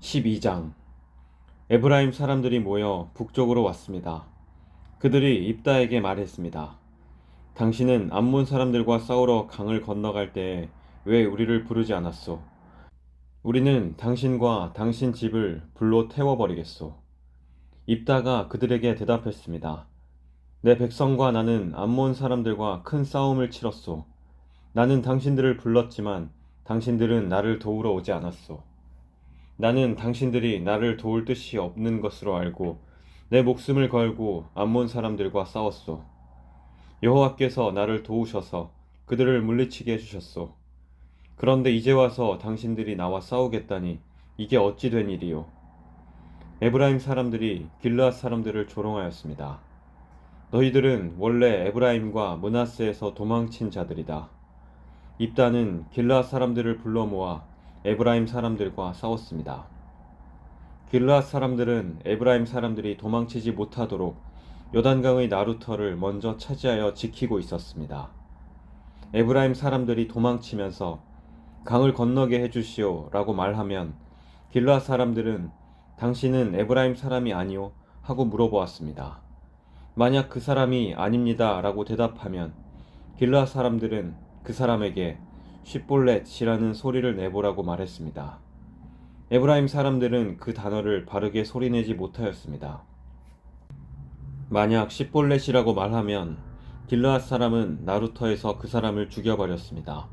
12장. 에브라임 사람들이 모여 북쪽으로 왔습니다. 그들이 입다에게 말했습니다. 당신은 암몬 사람들과 싸우러 강을 건너갈 때에 왜 우리를 부르지 않았소? 우리는 당신과 당신 집을 불로 태워버리겠소. 입다가 그들에게 대답했습니다. 내 백성과 나는 암몬 사람들과 큰 싸움을 치렀소. 나는 당신들을 불렀지만 당신들은 나를 도우러 오지 않았소. 나는 당신들이 나를 도울 뜻이 없는 것으로 알고 내 목숨을 걸고 암몬 사람들과 싸웠소. 여호와께서 나를 도우셔서 그들을 물리치게 해주셨소. 그런데 이제 와서 당신들이 나와 싸우겠다니 이게 어찌 된 일이요? 에브라임 사람들이 길르앗 사람들을 조롱하였습니다. 너희들은 원래 에브라임과 므낫세에서 도망친 자들이다. 입다는 길르앗 사람들을 불러 모아 에브라임 사람들과 싸웠습니다. 길르앗 사람들은 에브라임 사람들이 도망치지 못하도록 요단강의 나루터를 먼저 차지하여 지키고 있었습니다. 에브라임 사람들이 도망치면서 강을 건너게 해주시오 라고 말하면 길르앗 사람들은 당신은 에브라임 사람이 아니오 하고 물어보았습니다. 만약 그 사람이 아닙니다 라고 대답하면 길르앗 사람들은 그 사람에게 쉿볼렛이라는 소리를 내보라고 말했습니다. 에브라임 사람들은 그 단어를 바르게 소리내지 못하였습니다. 만약 쉿볼렛이라고 말하면 길르앗 사람은 나루터에서 그 사람을 죽여버렸습니다.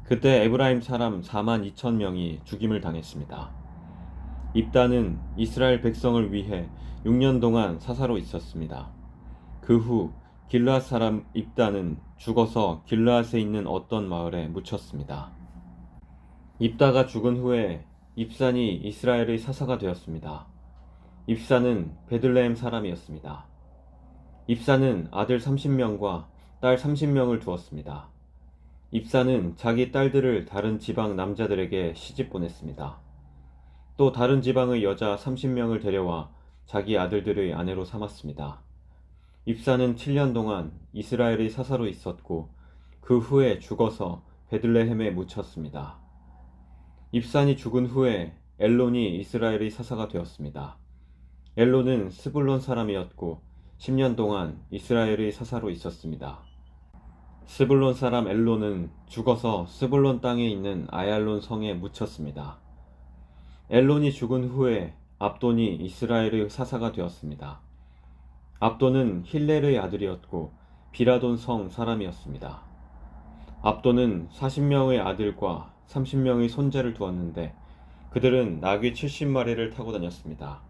그때 에브라임 사람 4만 2천 명이 죽임을 당했습니다. 입다는 이스라엘 백성을 위해 6년 동안 사사로 있었습니다. 그 후 길르앗 사람 입다는 죽어서 길르앗에 있는 어떤 마을에 묻혔습니다. 입다가 죽은 후에 입산이 이스라엘의 사사가 되었습니다. 입산은 베들레헴 사람이었습니다. 입산은 아들 30명과 딸 30명을 두었습니다. 입산은 자기 딸들을 다른 지방 남자들에게 시집 보냈습니다. 또 다른 지방의 여자 30명을 데려와 자기 아들들의 아내로 삼았습니다. 입산은 7년 동안 이스라엘의 사사로 있었고 그 후에 죽어서 베들레헴에 묻혔습니다. 입산이 죽은 후에 엘론이 이스라엘의 사사가 되었습니다. 엘론은 스불론 사람이었고 10년 동안 이스라엘의 사사로 있었습니다. 스불론 사람 엘론은 죽어서 스불론 땅에 있는 아얄론 성에 묻혔습니다. 엘론이 죽은 후에 압돈이 이스라엘의 사사가 되었습니다. 압돈은 힐렐의 아들이었고 비라돈 성 사람이었습니다. 압돈은 40명의 아들과 30명의 손자를 두었는데 그들은 나귀 70마리를 타고 다녔습니다.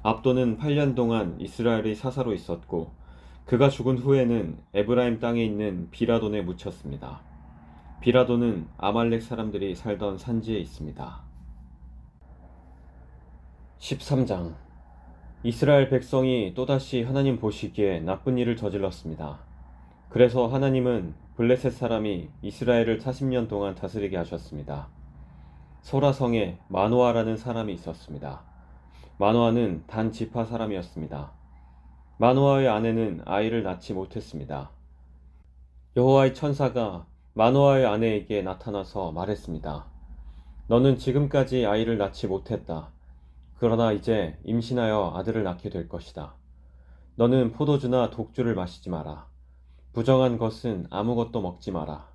압돈은 8년 동안 이스라엘의 사사로 있었고 그가 죽은 후에는 에브라임 땅에 있는 비라돈에 묻혔습니다. 비라돈은 아말렉 사람들이 살던 산지에 있습니다. 13장. 이스라엘 백성이 또다시 하나님 보시기에 나쁜 일을 저질렀습니다. 그래서 하나님은 블레셋 사람이 이스라엘을 40년 동안 다스리게 하셨습니다. 소라성에 마노아라는 사람이 있었습니다. 마노아는 단 지파 사람이었습니다. 마노아의 아내는 아이를 낳지 못했습니다. 여호와의 천사가 마노아의 아내에게 나타나서 말했습니다. 너는 지금까지 아이를 낳지 못했다. 그러나 이제 임신하여 아들을 낳게 될 것이다. 너는 포도주나 독주를 마시지 마라. 부정한 것은 아무것도 먹지 마라.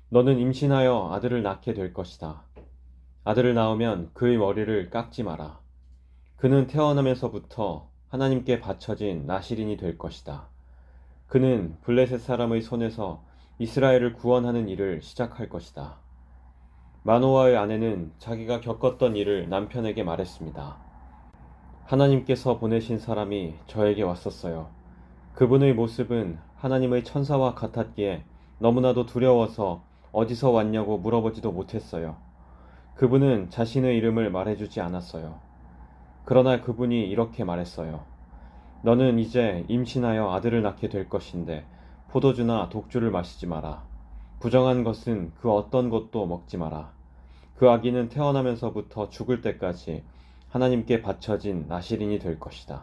너는 임신하여 아들을 낳게 될 것이다. 아들을 낳으면 그의 머리를 깎지 마라. 그는 태어나면서부터 하나님께 바쳐진 나실인이 될 것이다. 그는 블레셋 사람의 손에서 이스라엘을 구원하는 일을 시작할 것이다. 마노아의 아내는 자기가 겪었던 일을 남편에게 말했습니다. 하나님께서 보내신 사람이 저에게 왔었어요. 그분의 모습은 하나님의 천사와 같았기에 너무나도 두려워서 어디서 왔냐고 물어보지도 못했어요. 그분은 자신의 이름을 말해주지 않았어요. 그러나 그분이 이렇게 말했어요. 너는 이제 임신하여 아들을 낳게 될 것인데 포도주나 독주를 마시지 마라. 부정한 것은 그 어떤 것도 먹지 마라. 그 아기는 태어나면서부터 죽을 때까지 하나님께 바쳐진 나실인이 될 것이다.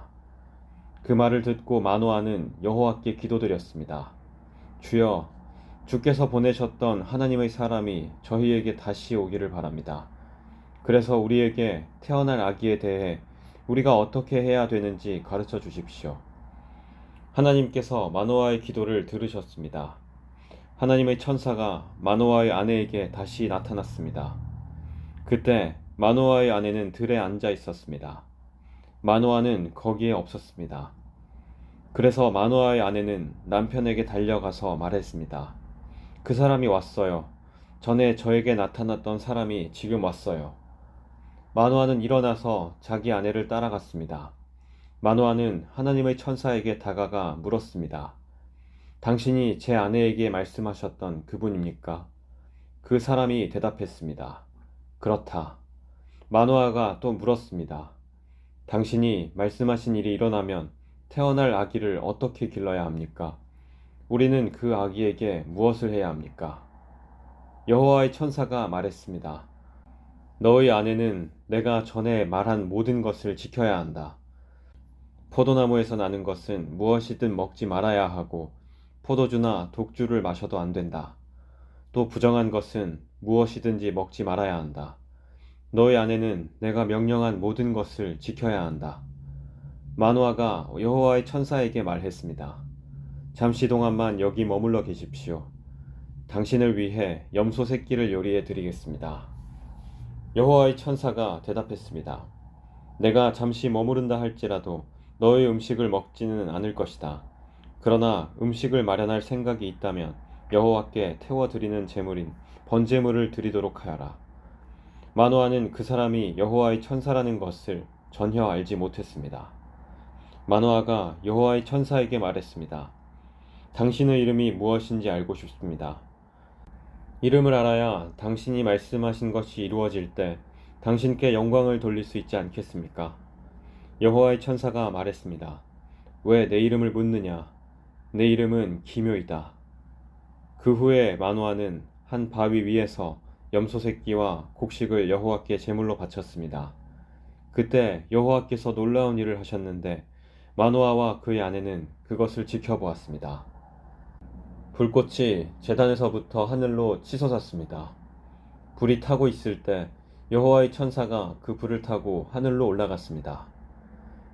그 말을 듣고 마노아는 여호와께 기도드렸습니다. 주여, 주께서 보내셨던 하나님의 사람이 저희에게 다시 오기를 바랍니다. 그래서 우리에게 태어날 아기에 대해 우리가 어떻게 해야 되는지 가르쳐 주십시오. 하나님께서 마노아의 기도를 들으셨습니다. 하나님의 천사가 마노아의 아내에게 다시 나타났습니다. 그때 마노아의 아내는 들에 앉아 있었습니다. 마노아는 거기에 없었습니다. 그래서 마노아의 아내는 남편에게 달려가서 말했습니다. 그 사람이 왔어요. 전에 저에게 나타났던 사람이 지금 왔어요. 마노아는 일어나서 자기 아내를 따라갔습니다. 마노아는 하나님의 천사에게 다가가 물었습니다. 당신이 제 아내에게 말씀하셨던 그분입니까? 그 사람이 대답했습니다. 그렇다. 마노아가 또 물었습니다. 당신이 말씀하신 일이 일어나면 태어날 아기를 어떻게 길러야 합니까? 우리는 그 아기에게 무엇을 해야 합니까? 여호와의 천사가 말했습니다. 너의 아내는 내가 전에 말한 모든 것을 지켜야 한다. 포도나무에서 나는 것은 무엇이든 먹지 말아야 하고 포도주나 독주를 마셔도 안 된다. 또 부정한 것은 무엇이든지 먹지 말아야 한다. 너의 아내는 내가 명령한 모든 것을 지켜야 한다. 마노아가 여호와의 천사에게 말했습니다. 잠시 동안만 여기 머물러 계십시오. 당신을 위해 염소 새끼를 요리해 드리겠습니다. 여호와의 천사가 대답했습니다. 내가 잠시 머무른다 할지라도 너의 음식을 먹지는 않을 것이다. 그러나 음식을 마련할 생각이 있다면 여호와께 태워드리는 제물인 번제물을 드리도록 하여라. 마노아는 그 사람이 여호와의 천사라는 것을 전혀 알지 못했습니다. 마노아가 여호와의 천사에게 말했습니다. 당신의 이름이 무엇인지 알고 싶습니다. 이름을 알아야 당신이 말씀하신 것이 이루어질 때 당신께 영광을 돌릴 수 있지 않겠습니까? 여호와의 천사가 말했습니다. 왜 내 이름을 묻느냐? 내 이름은 기묘이다. 그 후에 마노아는 한 바위 위에서 염소 새끼와 곡식을 여호와께 제물로 바쳤습니다. 그때 여호와께서 놀라운 일을 하셨는데 마노아와 그의 아내는 그것을 지켜보았습니다. 불꽃이 제단에서부터 하늘로 치솟았습니다. 불이 타고 있을 때 여호와의 천사가 그 불을 타고 하늘로 올라갔습니다.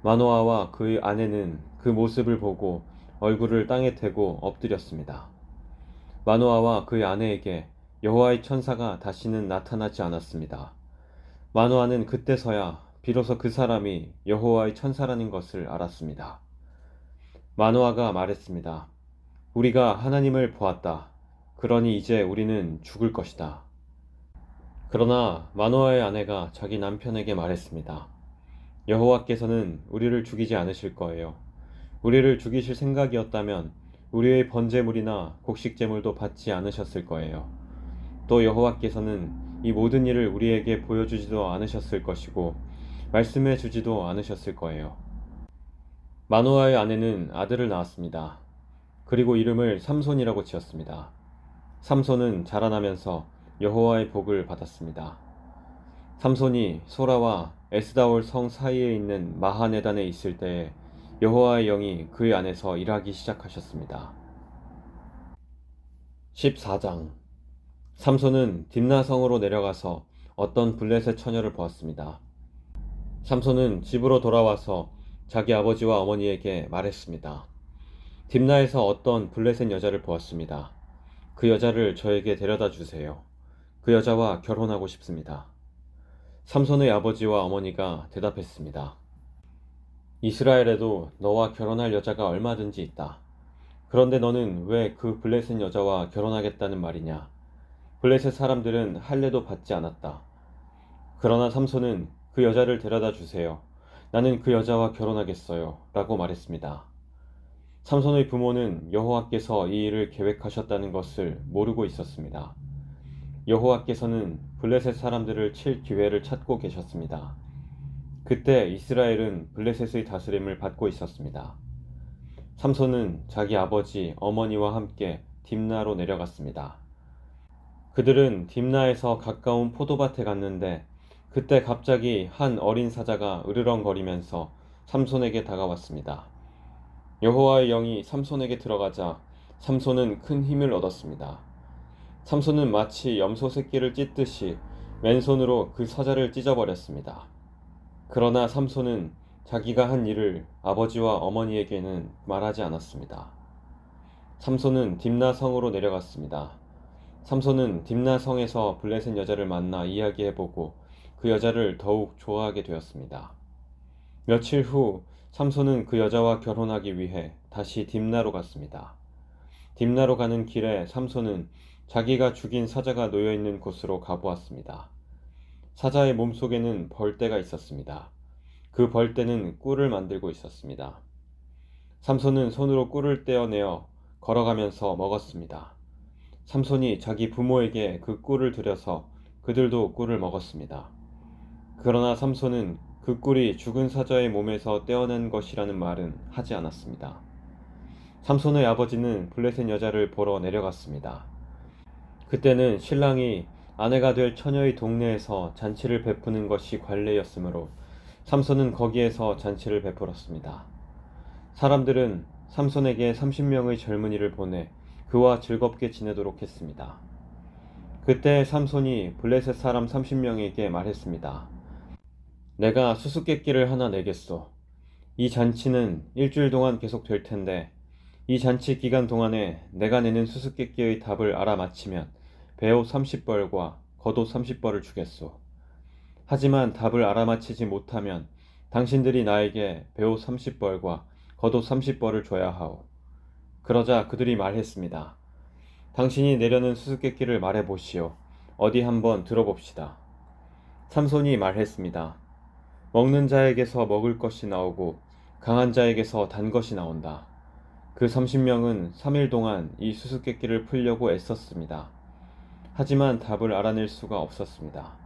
마노아와 그의 아내는 그 모습을 보고 얼굴을 땅에 대고 엎드렸습니다. 마노아와 그의 아내에게 여호와의 천사가 다시는 나타나지 않았습니다. 마노아는 그때서야 비로소 그 사람이 여호와의 천사라는 것을 알았습니다. 마노아가 말했습니다. 우리가 하나님을 보았다. 그러니 이제 우리는 죽을 것이다. 그러나 마노아의 아내가 자기 남편에게 말했습니다. 여호와께서는 우리를 죽이지 않으실 거예요. 우리를 죽이실 생각이었다면 우리의 번제물이나 곡식제물도 받지 않으셨을 거예요. 또 여호와께서는 이 모든 일을 우리에게 보여주지도 않으셨을 것이고 말씀해 주지도 않으셨을 거예요. 마노아의 아내는 아들을 낳았습니다. 그리고 이름을 삼손이라고 지었습니다. 삼손은 자라나면서 여호와의 복을 받았습니다. 삼손이 소라와 에스다올 성 사이에 있는 마하네단에 있을 때에 여호와의 영이 그의 안에서 일하기 시작하셨습니다. 14장 삼손은 딥나성으로 내려가서 어떤 블레셋 처녀를 보았습니다. 삼손은 집으로 돌아와서 자기 아버지와 어머니에게 말했습니다. 딥나에서 어떤 블레셋 여자를 보았습니다. 그 여자를 저에게 데려다 주세요. 그 여자와 결혼하고 싶습니다. 삼손의 아버지와 어머니가 대답했습니다. 이스라엘에도 너와 결혼할 여자가 얼마든지 있다. 그런데 너는 왜 그 블레셋 여자와 결혼하겠다는 말이냐? 블레셋 사람들은 할례도 받지 않았다. 그러나 삼손은 그 여자를 데려다 주세요. 나는 그 여자와 결혼하겠어요. 라고 말했습니다. 삼손의 부모는 여호와께서 이 일을 계획하셨다는 것을 모르고 있었습니다. 여호와께서는 블레셋 사람들을 칠 기회를 찾고 계셨습니다. 그때 이스라엘은 블레셋의 다스림을 받고 있었습니다. 삼손은 자기 아버지, 어머니와 함께 딥나로 내려갔습니다. 그들은 딥나에서 가까운 포도밭에 갔는데 그때 갑자기 한 어린 사자가 으르렁거리면서 삼손에게 다가왔습니다. 여호와의 영이 삼손에게 들어가자 삼손은 큰 힘을 얻었습니다. 삼손은 마치 염소 새끼를 찢듯이 왼손으로 그 사자를 찢어버렸습니다. 그러나 삼손은 자기가 한 일을 아버지와 어머니에게는 말하지 않았습니다. 삼손은 딥나 성으로 내려갔습니다. 삼손은 딥나 성에서 블레셋 여자를 만나 이야기해보고 그 여자를 더욱 좋아하게 되었습니다. 며칠 후 삼손은 그 여자와 결혼하기 위해 다시 딥나로 갔습니다. 딥나로 가는 길에 삼손은 자기가 죽인 사자가 놓여있는 곳으로 가보았습니다. 사자의 몸속에는 벌떼가 있었습니다. 그 벌떼는 꿀을 만들고 있었습니다. 삼손은 손으로 꿀을 떼어내어 걸어가면서 먹었습니다. 삼손이 자기 부모에게 그 꿀을 드려서 그들도 꿀을 먹었습니다. 그러나 삼손은 그 꿀이 죽은 사자의 몸에서 떼어낸 것이라는 말은 하지 않았습니다. 삼손의 아버지는 블레셋 여자를 보러 내려갔습니다. 그때는 신랑이 아내가 될 처녀의 동네에서 잔치를 베푸는 것이 관례였으므로 삼손은 거기에서 잔치를 베풀었습니다. 사람들은 삼손에게 30명의 젊은이를 보내 그와 즐겁게 지내도록 했습니다. 그때 삼손이 블레셋 사람 30명에게 말했습니다. 내가 수수께끼를 하나 내겠소. 이 잔치는 일주일 동안 계속될 텐데 이 잔치 기간 동안에 내가 내는 수수께끼의 답을 알아맞히면 배옷 30벌과 겉옷 30벌을 주겠소. 하지만 답을 알아맞히지 못하면 당신들이 나에게 배옷 30벌과 겉옷 30벌을 줘야 하오. 그러자 그들이 말했습니다. 당신이 내려는 수수께끼를 말해보시오. 어디 한번 들어봅시다. 삼손이 말했습니다. 먹는 자에게서 먹을 것이 나오고 강한 자에게서 단 것이 나온다. 그 30명은 3일 동안 이 수수께끼를 풀려고 애썼습니다. 하지만 답을 알아낼 수가 없었습니다.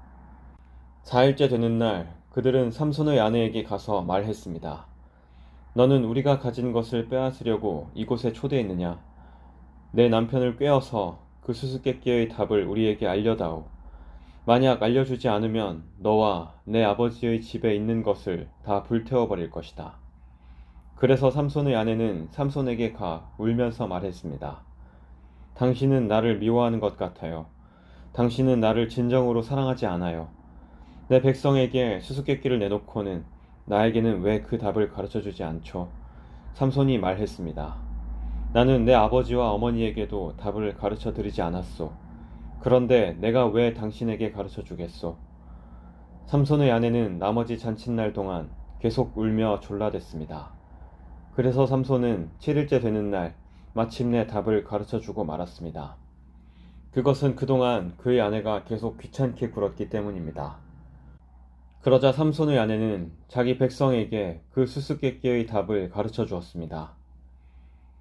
4일째 되는 날 그들은 삼손의 아내에게 가서 말했습니다. 너는 우리가 가진 것을 빼앗으려고 이곳에 초대했느냐? 내 남편을 꾀어서 그 수수께끼의 답을 우리에게 알려다오. 만약 알려주지 않으면 너와 내 아버지의 집에 있는 것을 다 불태워버릴 것이다. 그래서 삼손의 아내는 삼손에게 가 울면서 말했습니다. 당신은 나를 미워하는 것 같아요. 당신은 나를 진정으로 사랑하지 않아요. 내 백성에게 수수께끼를 내놓고는 나에게는 왜 그 답을 가르쳐주지 않죠? 삼손이 말했습니다. 나는 내 아버지와 어머니에게도 답을 가르쳐드리지 않았소. 그런데 내가 왜 당신에게 가르쳐주겠소? 삼손의 아내는 나머지 잔칫날 동안 계속 울며 졸라댔습니다. 그래서 삼손은 7일째 되는 날 마침내 답을 가르쳐주고 말았습니다. 그것은 그동안 그의 아내가 계속 귀찮게 굴었기 때문입니다. 그러자 삼손의 아내는 자기 백성에게 그 수수께끼의 답을 가르쳐 주었습니다.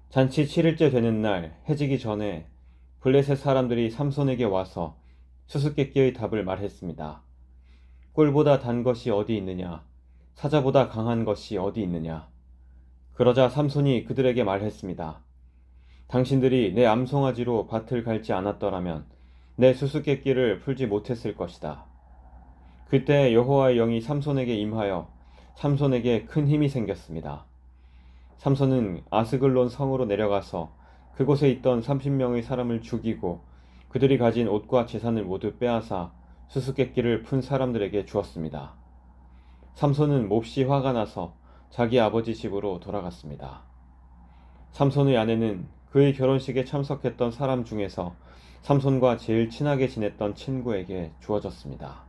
잔치 7일째 되는 날 해지기 전에 블레셋 사람들이 삼손에게 와서 수수께끼의 답을 말했습니다. 꿀보다 단 것이 어디 있느냐? 사자보다 강한 것이 어디 있느냐? 그러자 삼손이 그들에게 말했습니다. 당신들이 내 암송아지로 밭을 갈지 않았더라면 내 수수께끼를 풀지 못했을 것이다. 그때 여호와의 영이 삼손에게 임하여 삼손에게 큰 힘이 생겼습니다. 삼손은 아스글론 성으로 내려가서 그곳에 있던 30명의 사람을 죽이고 그들이 가진 옷과 재산을 모두 빼앗아 수수께끼를 푼 사람들에게 주었습니다. 삼손은 몹시 화가 나서 자기 아버지 집으로 돌아갔습니다. 삼손의 아내는 그의 결혼식에 참석했던 사람 중에서 삼손과 제일 친하게 지냈던 친구에게 주어졌습니다.